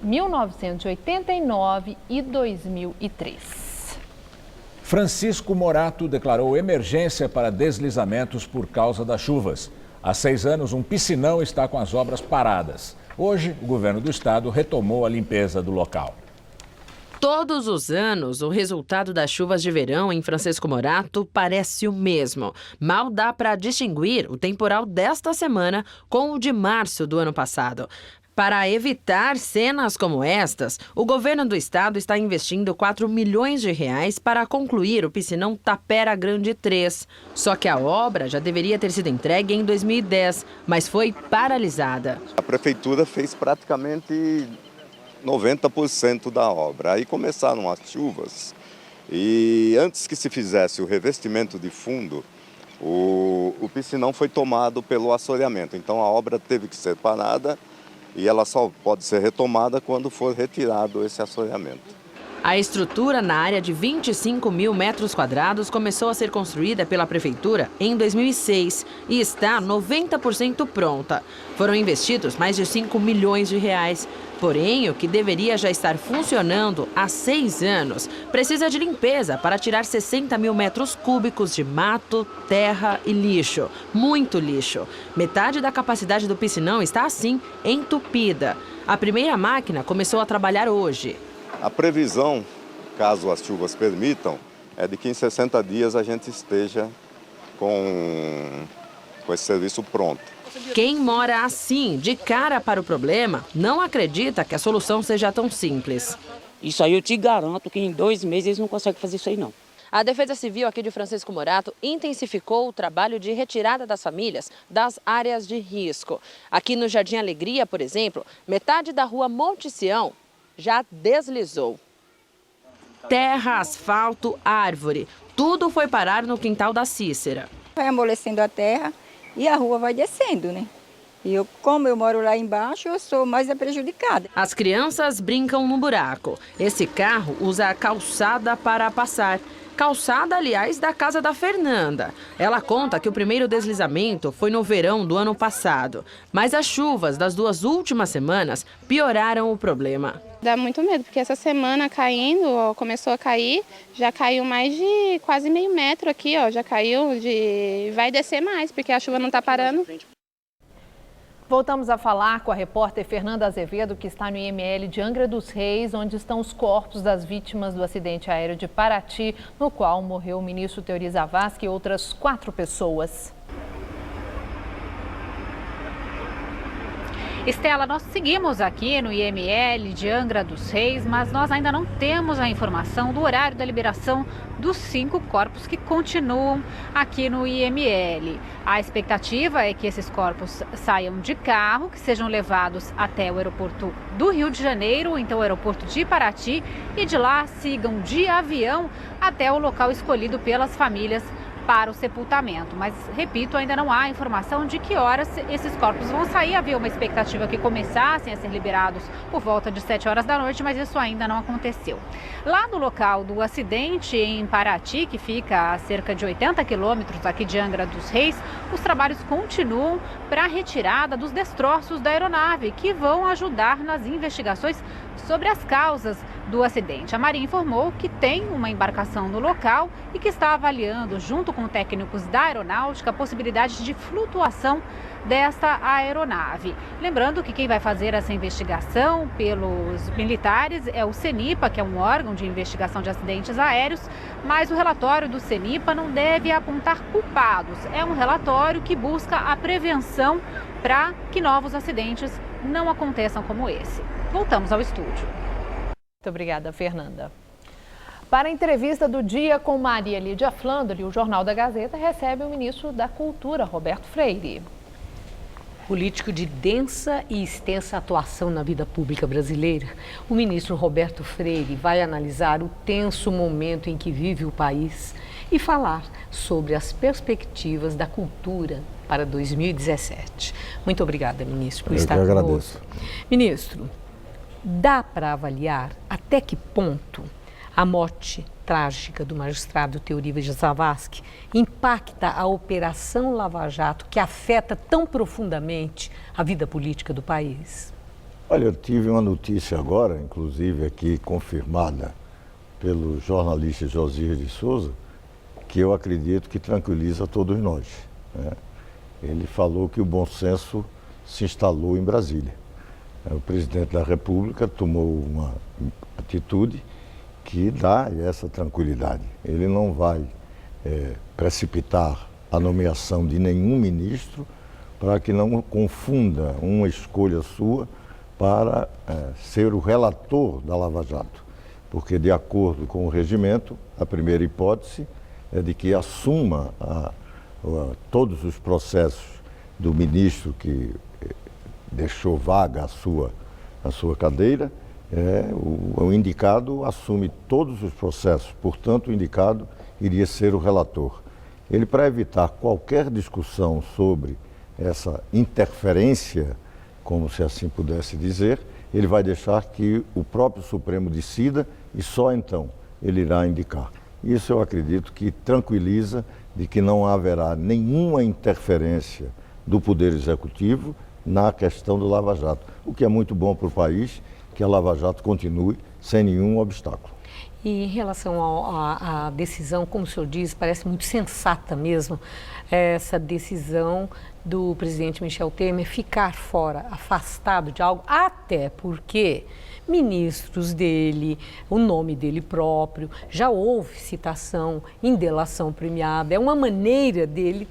1989 e 2003. Francisco Morato declarou emergência para deslizamentos por causa das chuvas. Há 6 anos, um piscinão está com as obras paradas. Hoje, o governo do estado retomou a limpeza do local. Todos os anos, o resultado das chuvas de verão em Francisco Morato parece o mesmo. Mal dá para distinguir o temporal desta semana com o de março do ano passado. Para evitar cenas como estas, o governo do estado está investindo R$4 milhões para concluir o piscinão Tapera Grande 3. Só que a obra já deveria ter sido entregue em 2010, mas foi paralisada. A prefeitura fez praticamente 90% da obra. Aí começaram as chuvas e antes que se fizesse o revestimento de fundo, o piscinão foi tomado pelo assoreamento. Então a obra teve que ser parada. E ela só pode ser retomada quando for retirado esse assoreamento. A estrutura na área de 25 mil metros quadrados começou a ser construída pela Prefeitura em 2006 e está 90% pronta. Foram investidos mais de R$5 milhões. Porém, o que deveria já estar funcionando há 6 anos precisa de limpeza para tirar 60 mil metros cúbicos de mato, terra e lixo. Muito lixo. Metade da capacidade do piscinão está assim, entupida. A primeira máquina começou a trabalhar hoje. A previsão, caso as chuvas permitam, é de que em 60 dias a gente esteja com esse serviço pronto. Quem mora assim, de cara para o problema, não acredita que a solução seja tão simples. Isso aí eu te garanto que em 2 meses eles não conseguem fazer isso aí não. A Defesa Civil aqui de Francisco Morato intensificou o trabalho de retirada das famílias das áreas de risco. Aqui no Jardim Alegria, por exemplo, metade da rua Monte Sião já deslizou. Terra, asfalto, árvore, tudo foi parar no quintal da Cícera. Vai amolecendo a terra e a rua vai descendo, né? E como eu moro lá embaixo, eu sou mais a prejudicada. As crianças brincam no buraco. Esse carro usa a calçada para passar. Calçada, aliás, da casa da Fernanda. Ela conta que o primeiro deslizamento foi no verão do ano passado. Mas as chuvas das 2 últimas semanas pioraram o problema. Dá muito medo, porque essa semana caindo, ó, começou a cair, já caiu mais de quase meio metro aqui, ó, já caiu, vai descer mais, porque a chuva não está parando. Voltamos a falar com a repórter Fernanda Azevedo, que está no IML de Angra dos Reis, onde estão os corpos das vítimas do acidente aéreo de Paraty, no qual morreu o ministro Teori Zavascki e outras 4 pessoas. Estela, nós seguimos aqui no IML de Angra dos Reis, mas nós ainda não temos a informação do horário da liberação dos 5 corpos que continuam aqui no IML. A expectativa é que esses corpos saiam de carro, que sejam levados até o aeroporto do Rio de Janeiro, então o aeroporto de Paraty, e de lá sigam de avião até o local escolhido pelas famílias para o sepultamento. Mas, repito, ainda não há informação de que horas esses corpos vão sair. Havia uma expectativa que começassem a ser liberados por volta de 7 horas da noite, mas isso ainda não aconteceu. Lá no local do acidente, em Paraty, que fica a cerca de 80 quilômetros aqui de Angra dos Reis, os trabalhos continuam para a retirada dos destroços da aeronave, que vão ajudar nas investigações sobre as causas do acidente. A Marinha informou que tem uma embarcação no local e que está avaliando, junto com técnicos da aeronáutica, a possibilidade de flutuação desta aeronave. Lembrando que quem vai fazer essa investigação pelos militares é o CENIPA, que é um órgão de investigação de acidentes aéreos, mas o relatório do CENIPA não deve apontar culpados. É um relatório que busca a prevenção para que novos acidentes não aconteçam como esse. Voltamos ao estúdio. Muito obrigada, Fernanda. Para a entrevista do dia com Maria Lídia Flandre, o Jornal da Gazeta recebe o ministro da Cultura, Roberto Freire. Político de densa e extensa atuação na vida pública brasileira, o ministro Roberto Freire vai analisar o tenso momento em que vive o país e falar sobre as perspectivas da cultura para 2017. Muito obrigada, ministro, por estar conosco. Agradeço. Ministro, dá para avaliar até que ponto a morte trágica do magistrado Teori Zavascki impacta a Operação Lava Jato, que afeta tão profundamente a vida política do país? Olha, eu tive uma notícia agora, inclusive aqui confirmada pelo jornalista Josias de Souza, que eu acredito que tranquiliza todos nós, né? Ele falou que o bom senso se instalou em Brasília. O presidente da República tomou uma atitude que dá essa tranquilidade. Ele não vai precipitar a nomeação de nenhum ministro para que não confunda uma escolha sua para ser o relator da Lava Jato. Porque, de acordo com o regimento, a primeira hipótese é de que assuma todos os processos do ministro que deixou vaga a sua cadeira, o indicado assume todos os processos, portanto o indicado iria ser o relator. Ele, para evitar qualquer discussão sobre essa interferência, como se assim pudesse dizer, ele vai deixar que o próprio Supremo decida e só então ele irá indicar. Isso eu acredito que tranquiliza de que não haverá nenhuma interferência do Poder Executivo na questão do Lava Jato, o que é muito bom para o país, que a Lava Jato continue sem nenhum obstáculo. E em relação à decisão, como o senhor diz, parece muito sensata mesmo, essa decisão do presidente Michel Temer ficar fora, afastado de algo, até porque ministros dele, o nome dele próprio, já houve citação em delação premiada, é uma maneira dele,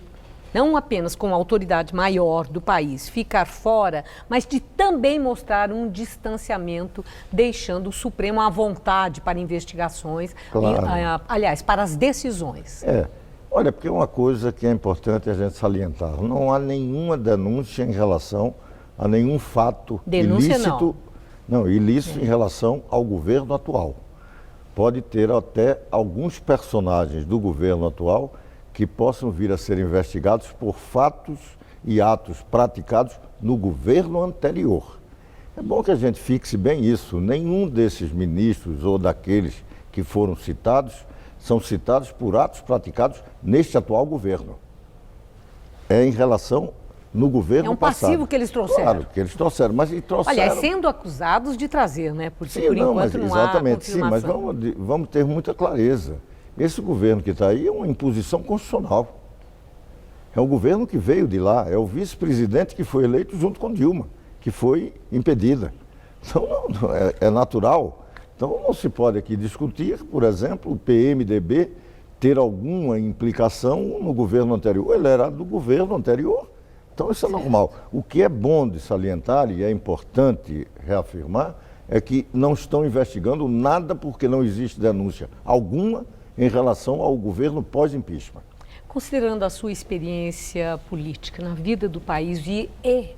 não apenas como autoridade maior do país, ficar fora, mas de também mostrar um distanciamento, deixando o Supremo à vontade para investigações, claro. Aliás, para as decisões. Olha, porque uma coisa que é importante a gente salientar, não há nenhuma denúncia em relação a nenhum fato ilícito, ilícito em relação ao governo atual. Pode ter até alguns personagens do governo atual que possam vir a ser investigados por fatos e atos praticados no governo anterior. É bom que a gente fixe bem isso. Nenhum desses ministros ou daqueles que foram citados são citados por atos praticados neste atual governo. É em relação no governo passado. É um passivo que eles trouxeram. Claro, que eles trouxeram, mas trouxeram... Aliás, sendo acusados de trazer, né? Porque sim, por enquanto não há exatamente, confirmação. Sim, mas vamos ter muita clareza. Esse governo que está aí é uma imposição constitucional. É um governo que veio de lá, é o vice-presidente que foi eleito junto com Dilma, que foi impedida. Então, é natural. Então, não se pode aqui discutir, por exemplo, o PMDB ter alguma implicação no governo anterior. Ele era do governo anterior, então isso é normal. O que é bom de salientar, e é importante reafirmar, é que não estão investigando nada porque não existe denúncia alguma em relação ao governo pós-impeachment. Considerando a sua experiência política na vida do país e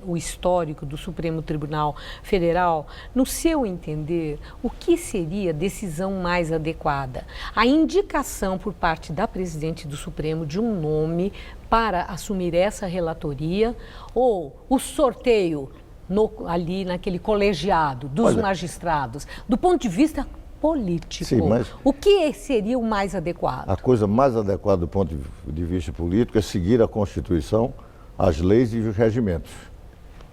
o histórico do Supremo Tribunal Federal, no seu entender, o que seria a decisão mais adequada? A indicação por parte da presidente do Supremo de um nome para assumir essa relatoria ou o sorteio ali naquele colegiado dos magistrados, do ponto de vista político? Sim, mas o que seria o mais adequado? A coisa mais adequada do ponto de vista político é seguir a Constituição, as leis e os regimentos.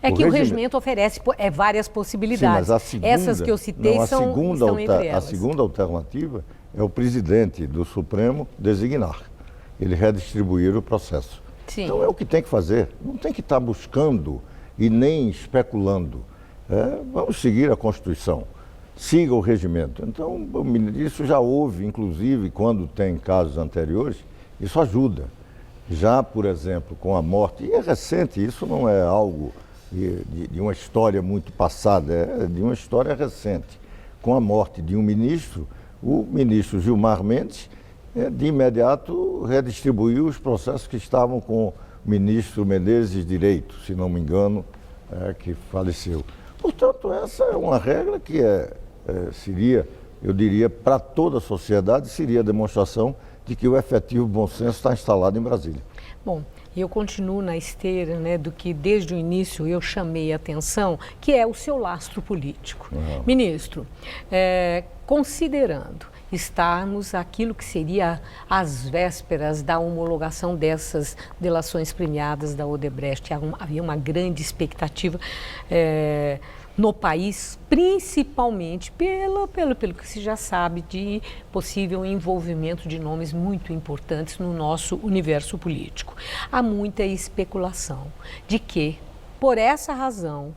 É que o regimento oferece várias possibilidades. Sim, mas a segunda, essas que eu citei estão entre elas. A segunda alternativa é o presidente do Supremo designar, ele redistribuir o processo. Sim. Então é o que tem que fazer, não tem que estar buscando e nem especulando. Vamos seguir a Constituição. Siga o regimento. Então, isso já houve, inclusive, quando tem casos anteriores, isso ajuda. Já, por exemplo, com a morte, e é recente, isso não é algo de uma história muito passada, é de uma história recente. Com a morte de um ministro, o ministro Gilmar Mendes, de imediato, redistribuiu os processos que estavam com o ministro Menezes Direito, se não me engano, que faleceu. Portanto, essa é uma regra que seria, eu diria, para toda a sociedade, seria a demonstração de que o efetivo bom senso está instalado em Brasília. Bom, eu continuo na esteira, do que desde o início eu chamei a atenção, que é o seu lastro político. Uhum. Ministro, considerando estarmos aquilo que seria as vésperas da homologação dessas delações premiadas da Odebrecht, havia uma grande expectativa no país, principalmente pelo que se já sabe de possível envolvimento de nomes muito importantes no nosso universo político. Há muita especulação de que, por essa razão,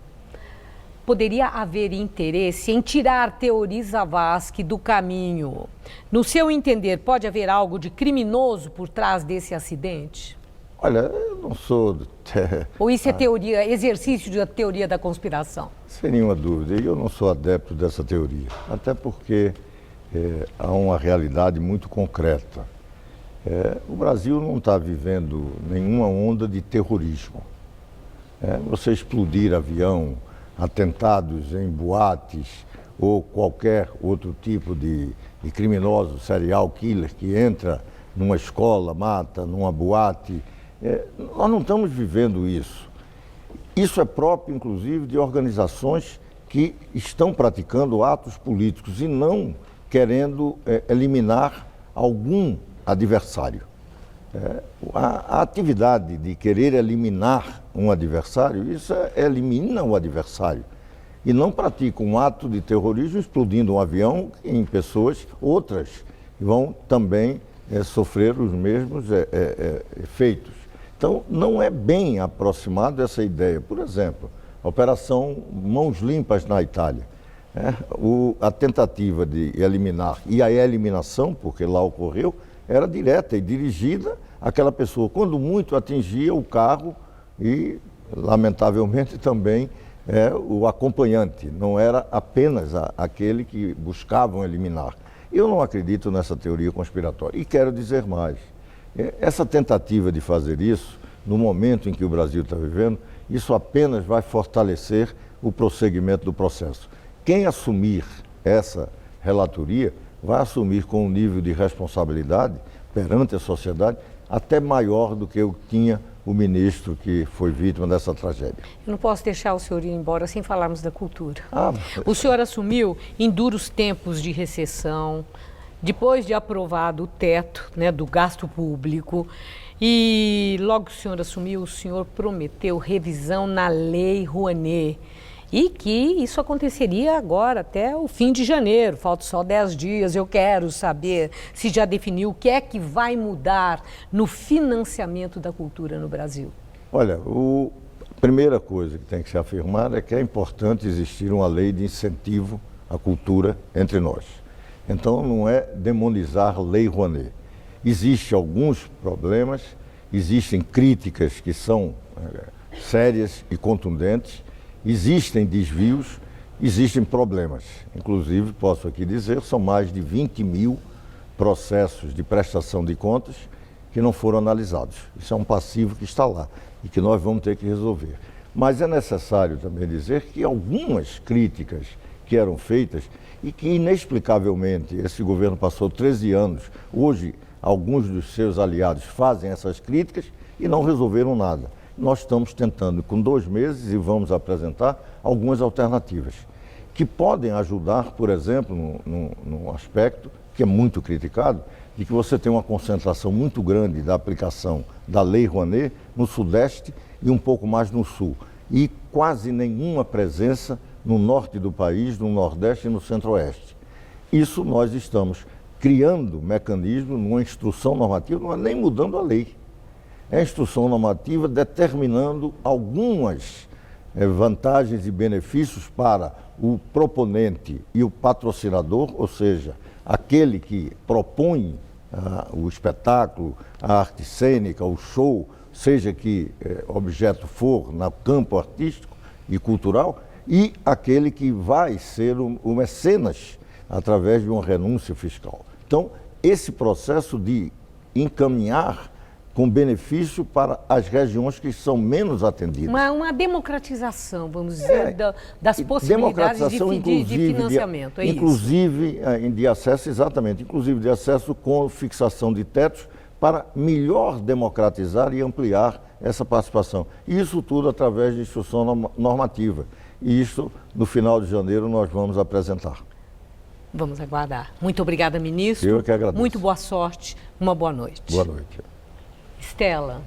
poderia haver interesse em tirar Teori Zavascki do caminho. No seu entender, pode haver algo de criminoso por trás desse acidente? Olha, eu não sou... Ou isso é exercício da teoria da conspiração? Sem nenhuma dúvida, e eu não sou adepto dessa teoria, até porque há uma realidade muito concreta. O Brasil não está vivendo nenhuma onda de terrorismo. Você explodir avião, atentados em boates ou qualquer outro tipo de criminoso, serial killer que entra numa escola, mata, numa boate... nós não estamos vivendo isso. Isso é próprio, inclusive, de organizações que estão praticando atos políticos e não querendo eliminar algum adversário. A atividade de querer eliminar um adversário, isso elimina o adversário. E não pratica um ato de terrorismo explodindo um avião em pessoas, outras vão também sofrer os mesmos efeitos. Então, não é bem aproximado essa ideia. Por exemplo, a Operação Mãos Limpas na Itália. A tentativa de eliminar, e a eliminação, porque lá ocorreu, era direta e dirigida àquela pessoa. Quando muito, atingia o carro e, lamentavelmente, também o acompanhante. Não era apenas aquele que buscavam eliminar. Eu não acredito nessa teoria conspiratória. E quero dizer mais. Essa tentativa de fazer isso, no momento em que o Brasil está vivendo, isso apenas vai fortalecer o prosseguimento do processo. Quem assumir essa relatoria vai assumir com um nível de responsabilidade perante a sociedade até maior do que o que tinha o ministro que foi vítima dessa tragédia. Eu não posso deixar o senhor ir embora sem falarmos da cultura. O senhor assumiu em duros tempos de recessão, depois de aprovado o teto do gasto público, e logo que o senhor assumiu, o senhor prometeu revisão na Lei Rouanet. E que isso aconteceria agora até o fim de janeiro, faltam só 10 dias. Eu quero saber se já definiu o que é que vai mudar no financiamento da cultura no Brasil. Olha, a primeira coisa que tem que ser afirmada é que é importante existir uma lei de incentivo à cultura entre nós. Então não é demonizar a Lei Rouanet. Existem alguns problemas, existem críticas que são sérias e contundentes, existem desvios, existem problemas. Inclusive, posso aqui dizer, são mais de 20 mil processos de prestação de contas que não foram analisados. Isso é um passivo que está lá e que nós vamos ter que resolver. Mas é necessário também dizer que algumas críticas que eram feitas e que inexplicavelmente esse governo passou 13 anos, hoje alguns dos seus aliados fazem essas críticas e não resolveram nada. Nós estamos tentando com 2 meses e vamos apresentar algumas alternativas que podem ajudar, por exemplo, num aspecto que é muito criticado, de que você tem uma concentração muito grande da aplicação da Lei Rouanet no Sudeste e um pouco mais no Sul. E quase nenhuma presença no norte do país, no Nordeste e no Centro-Oeste. Isso nós estamos criando mecanismos numa instrução normativa, não é nem mudando a lei. É a instrução normativa determinando algumas vantagens e benefícios para o proponente e o patrocinador, ou seja, aquele que propõe o espetáculo, a arte cênica, o show, seja que objeto for no campo artístico e cultural, e aquele que vai ser o mecenas através de uma renúncia fiscal. Então, esse processo de encaminhar com benefício para as regiões que são menos atendidas. Uma democratização, vamos dizer, das possibilidades de financiamento. Inclusive de acesso, exatamente, inclusive de acesso com fixação de tetos para melhor democratizar e ampliar essa participação. Isso tudo através de instrução normativa. E isso, no final de janeiro, nós vamos apresentar. Vamos aguardar. Muito obrigada, ministro. Eu que agradeço. Muito boa sorte. Uma boa noite. Boa noite. Estela.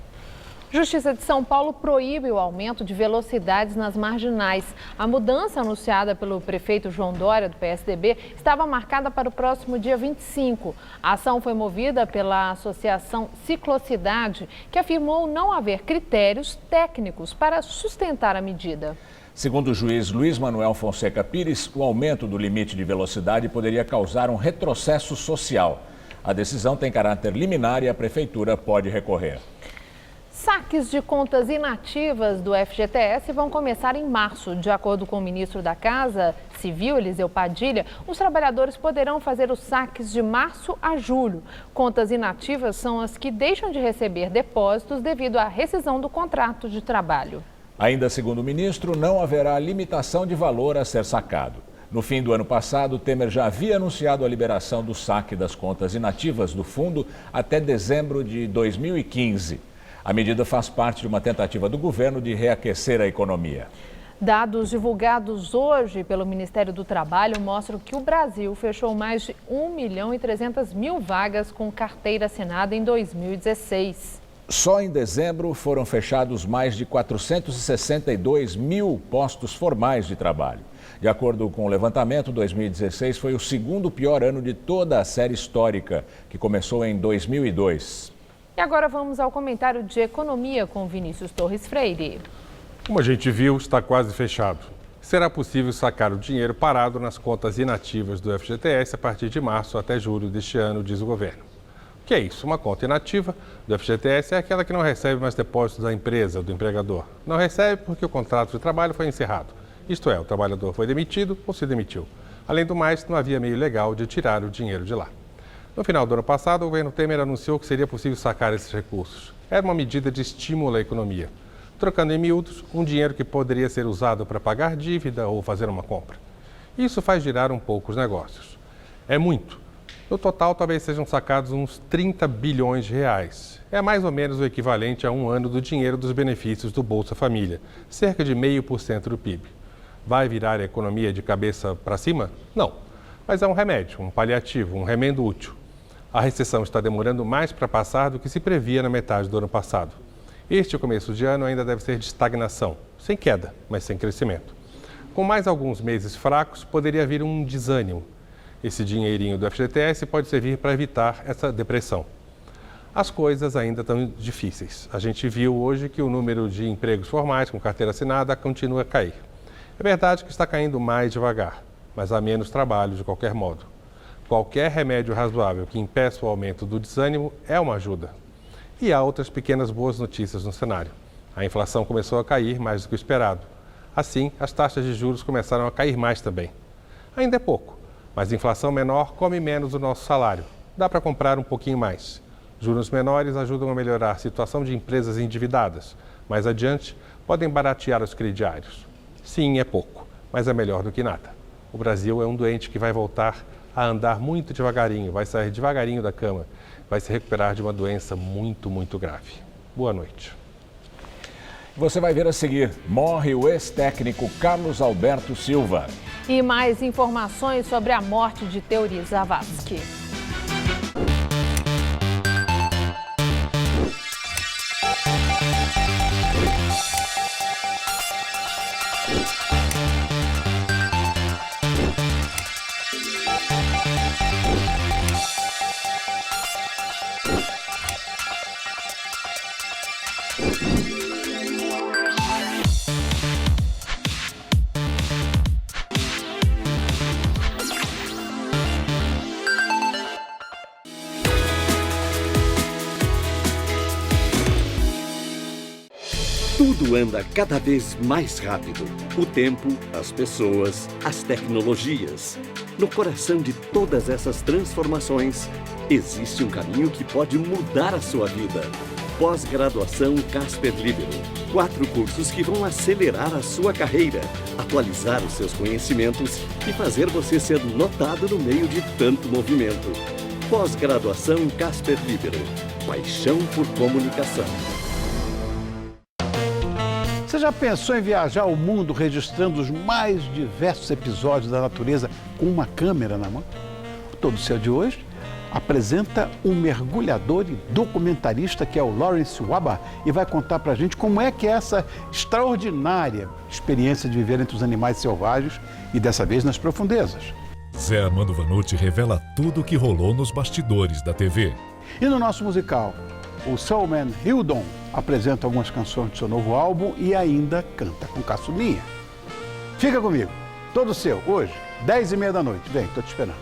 Justiça de São Paulo proíbe o aumento de velocidades nas marginais. A mudança anunciada pelo prefeito João Dória, do PSDB, estava marcada para o próximo dia 25. A ação foi movida pela Associação Ciclocidade, que afirmou não haver critérios técnicos para sustentar a medida. Segundo o juiz Luiz Manuel Fonseca Pires, o aumento do limite de velocidade poderia causar um retrocesso social. A decisão tem caráter liminar e a prefeitura pode recorrer. Saques de contas inativas do FGTS vão começar em março. De acordo com o ministro da Casa Civil, Eliseu Padilha, os trabalhadores poderão fazer os saques de março a julho. Contas inativas são as que deixam de receber depósitos devido à rescisão do contrato de trabalho. Ainda segundo o ministro, não haverá limitação de valor a ser sacado. No fim do ano passado, Temer já havia anunciado a liberação do saque das contas inativas do fundo até dezembro de 2015. A medida faz parte de uma tentativa do governo de reaquecer a economia. Dados divulgados hoje pelo Ministério do Trabalho mostram que o Brasil fechou mais de 1.300.000 vagas com carteira assinada em 2016. Só em dezembro foram fechados mais de 462 mil postos formais de trabalho. De acordo com o levantamento, 2016 foi o segundo pior ano de toda a série histórica, que começou em 2002. E agora vamos ao comentário de economia com Vinícius Torres Freire. Como a gente viu, está quase fechado. Será possível sacar o dinheiro parado nas contas inativas do FGTS a partir de março até julho deste ano, diz o governo. O que é isso? Uma conta inativa do FGTS é aquela que não recebe mais depósitos da empresa, do empregador. Não recebe porque o contrato de trabalho foi encerrado. Isto é, o trabalhador foi demitido ou se demitiu. Além do mais, não havia meio legal de tirar o dinheiro de lá. No final do ano passado, o governo Temer anunciou que seria possível sacar esses recursos. Era uma medida de estímulo à economia. Trocando em miúdos, um dinheiro que poderia ser usado para pagar dívida ou fazer uma compra. Isso faz girar um pouco os negócios. É muito. No total, talvez sejam sacados uns 30 bilhões de reais. É mais ou menos o equivalente a um ano do dinheiro dos benefícios do Bolsa Família, cerca de 0,5% do PIB. Vai virar a economia de cabeça para cima? Não. Mas é um remédio, um paliativo, um remendo útil. A recessão está demorando mais para passar do que se previa na metade do ano passado. Este começo de ano ainda deve ser de estagnação, sem queda, mas sem crescimento. Com mais alguns meses fracos, poderia vir um desânimo. Esse dinheirinho do FGTS pode servir para evitar essa depressão. As coisas ainda estão difíceis. A gente viu hoje que o número de empregos formais com carteira assinada continua a cair. É verdade que está caindo mais devagar, mas há menos trabalho de qualquer modo. Qualquer remédio razoável que impeça o aumento do desânimo é uma ajuda. E há outras pequenas boas notícias no cenário. A inflação começou a cair mais do que o esperado. Assim, as taxas de juros começaram a cair mais também. Ainda é pouco, mas inflação menor come menos o nosso salário. Dá para comprar um pouquinho mais. Juros menores ajudam a melhorar a situação de empresas endividadas. Mais adiante, podem baratear os crediários. Sim, é pouco, mas é melhor do que nada. O Brasil é um doente que vai voltar a andar muito devagarinho, vai sair devagarinho da cama, vai se recuperar de uma doença muito, muito grave. Boa noite. Você vai ver a seguir: morre o ex-técnico Carlos Alberto Silva. E mais informações sobre a morte de Teori Zavascki. Tudo anda cada vez mais rápido. O tempo, as pessoas, as tecnologias. No coração de todas essas transformações, existe um caminho que pode mudar a sua vida. Pós-graduação Casper Libero. 4 cursos que vão acelerar a sua carreira, atualizar os seus conhecimentos e fazer você ser notado no meio de tanto movimento. Pós-graduação Casper Libero. Paixão por comunicação. Você já pensou em viajar o mundo registrando os mais diversos episódios da natureza com uma câmera na mão? O Todo Céu de hoje apresenta um mergulhador e documentarista que é o Lawrence Waba e vai contar pra gente como é que é essa extraordinária experiência de viver entre os animais selvagens e dessa vez nas profundezas. Zé Armando Vanucci revela tudo o que rolou nos bastidores da TV. E no nosso musical, o Soulman Hildon apresenta algumas canções do seu novo álbum e ainda canta com caçulinha. Fica comigo, Todo Seu, hoje, 10h30 da noite. Vem, tô te esperando.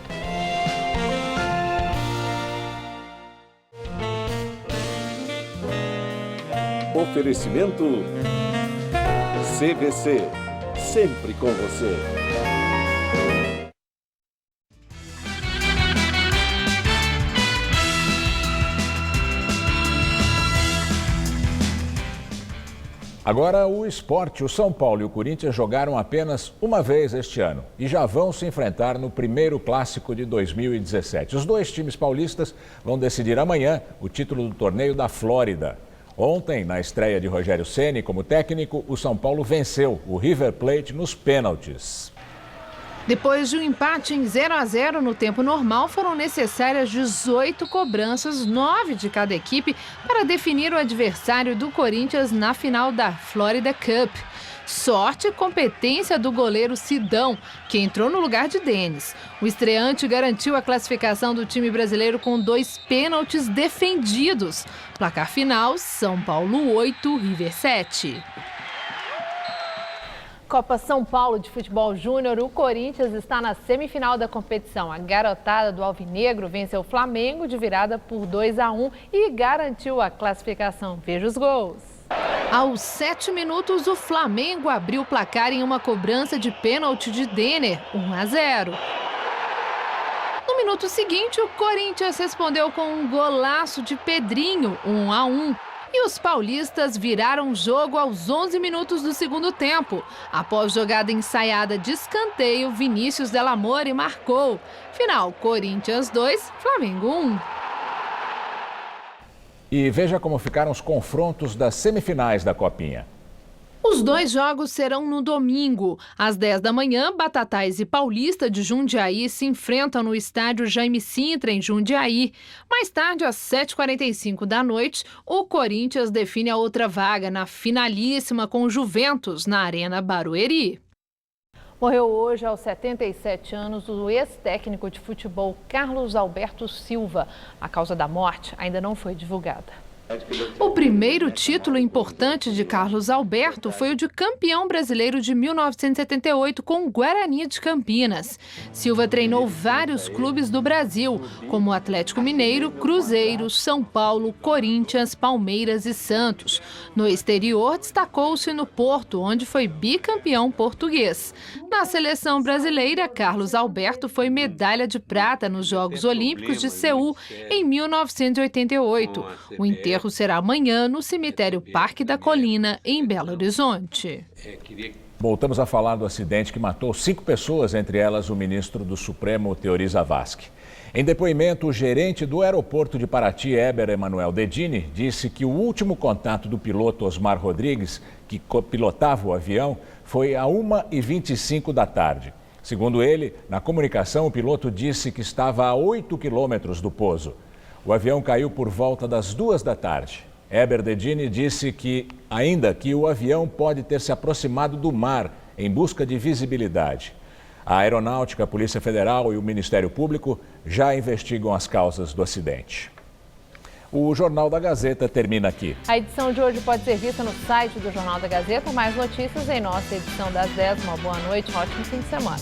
Oferecimento CVC, sempre com você. Agora o esporte. O São Paulo e o Corinthians jogaram apenas uma vez este ano e já vão se enfrentar no primeiro clássico de 2017. Os dois times paulistas vão decidir amanhã o título do torneio da Flórida. Ontem, na estreia de Rogério Ceni como técnico, o São Paulo venceu o River Plate nos pênaltis. Depois de um empate em 0-0 no tempo normal, foram necessárias 18 cobranças, 9 de cada equipe, para definir o adversário do Corinthians na final da Florida Cup. Sorte e competência do goleiro Sidão, que entrou no lugar de Denis. O estreante garantiu a classificação do time brasileiro com 2 pênaltis defendidos. Placar final, São Paulo 8, River 7. Copa São Paulo de Futebol Júnior, o Corinthians está na semifinal da competição. A garotada do Alvinegro venceu o Flamengo de virada por 2-1 e garantiu a classificação. Veja os gols. Aos 7 minutos, o Flamengo abriu o placar em uma cobrança de pênalti de Denner, 1-0. No minuto seguinte, o Corinthians respondeu com um golaço de Pedrinho, 1-1. E os paulistas viraram o jogo aos 11 minutos do segundo tempo. Após jogada ensaiada de escanteio, Vinícius Delamore marcou. Final, Corinthians 2, Flamengo 1. E veja como ficaram os confrontos das semifinais da Copinha. Os 2 jogos serão no domingo. Às 10 da manhã, Batatais e Paulista de Jundiaí se enfrentam no estádio Jaime Sintra, em Jundiaí. Mais tarde, às 7h45 da noite, o Corinthians define a outra vaga na finalíssima com o Juventus, na Arena Barueri. Morreu hoje aos 77 anos o ex-técnico de futebol Carlos Alberto Silva. A causa da morte ainda não foi divulgada. O primeiro título importante de Carlos Alberto foi o de campeão brasileiro de 1978 com o Guarani de Campinas. Silva treinou vários clubes do Brasil, como o Atlético Mineiro, Cruzeiro, São Paulo, Corinthians, Palmeiras e Santos. No exterior, destacou-se no Porto, onde foi bicampeão português. Na seleção brasileira, Carlos Alberto foi medalha de prata nos Jogos Olímpicos de Seul em 1988. O enterro será amanhã no cemitério Parque da Colina, em Belo Horizonte. Voltamos a falar do acidente que matou 5 pessoas, entre elas o ministro do Supremo, Teori Zavascki. Em depoimento, o gerente do aeroporto de Paraty, Heber Emanuel Dedini, disse que o último contato do piloto Osmar Rodrigues, que pilotava o avião, foi às 1h25 da tarde. Segundo ele, na comunicação, o piloto disse que estava a 8 quilômetros do pouso. O avião caiu por volta das 2 da tarde. Heber Dedini disse que o avião pode ter se aproximado do mar em busca de visibilidade. A Aeronáutica, a Polícia Federal e o Ministério Público já investigam as causas do acidente. O Jornal da Gazeta termina aqui. A edição de hoje pode ser vista no site do Jornal da Gazeta. Mais notícias em nossa edição das 10. Uma boa noite, um ótimo fim de semana.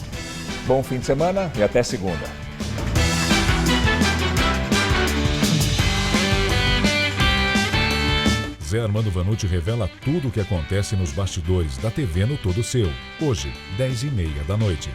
Bom fim de semana e até segunda. Zé Armando Vanucci revela tudo o que acontece nos bastidores da TV no Todo Seu. Hoje, 10h30 da noite.